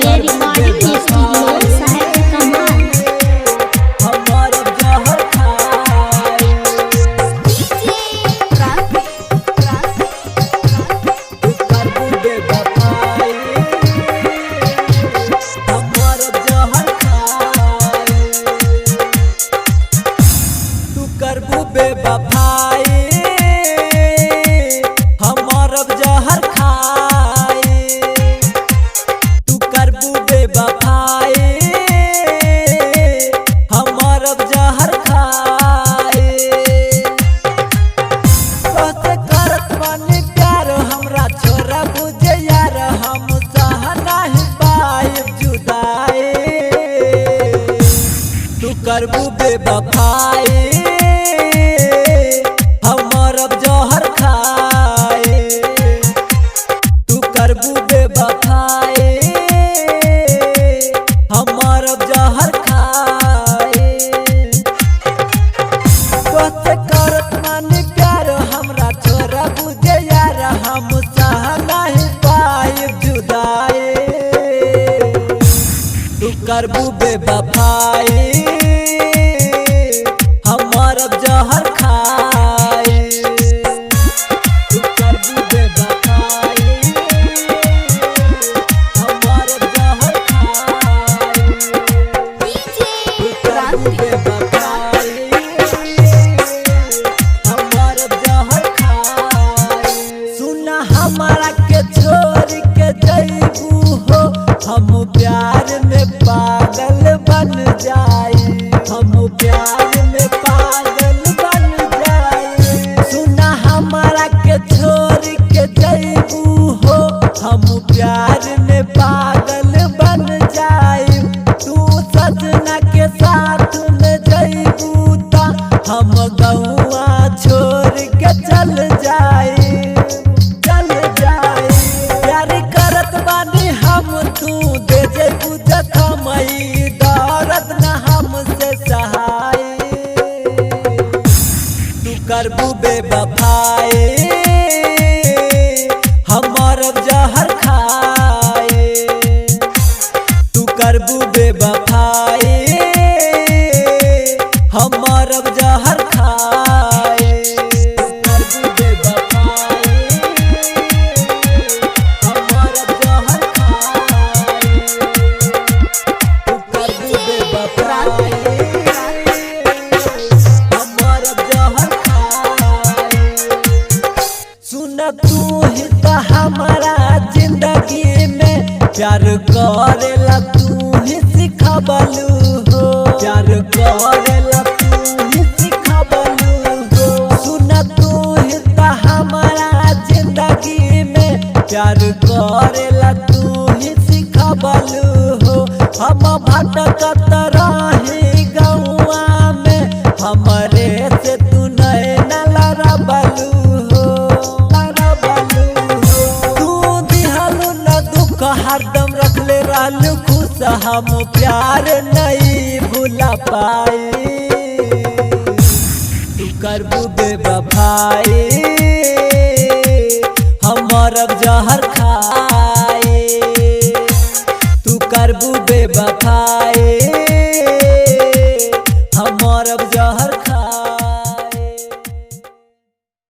Bombay recording studio साहिब कमाल। हमार जहर खाए तू करबू बेवफाई हमार जहर खाए तू करबू बेवफाई हमार जहर खाए तू करबू बेवफाई हमार जहर खाए तोसे करत बानी प्यार हमरा छोरा बुझे यार हम सह नहीं पाइब जुदाई तू करबू बेवफाई हमार जहर खाए तू करबू बेवफाई हमार जहर खाए तोसे करत मानी प्यार हमरा छोरा बुझे यार हम सह नहीं पाइब जुदाई तू करबू बेवफाई हमार जहर खाए तू करबू बेवफाई हमार जहर खाए तू करबू बेवफाई हमार जहर खाए सुना हमारा के छोड़ के जइबू हो हम प्यार में पागल बन जाए हम प्यार में पागल बन जाए सुना हमारा के छोड़ के जइबू हो हम प्यार में पागल बन जाए तू सजना के साथ में जइबू ता हम गौआ छोड़ के चल जाए प्यार करत बानी हम तू दे जइबू जखम ई दर्द न हमसे सहाय तू करबू बेवफाई हमार जहर खाए तू करबू बेवफाई हमार जहर खाए तू करबू बेवफाई हमार जहर खाए तू करबू बेवफाई हमार जहर खाए सुन तू ही तो हमारा जिंदगी में प्यार करेला तू ही सिखबलू हो प्यार करेला तू ही सिखबलू हो सुन तू ही तो हमारा जिंदगी में प्यार करेला तू ही सिखबलू हो हम भटकत रही गौआ में हमरे से तू नैना लड़बलू हो तू दिहलू न दुख हरदम रखले रहलू खुश हम प्यार नहीं भूला पाए तू करबू बेवफाई हमार जहर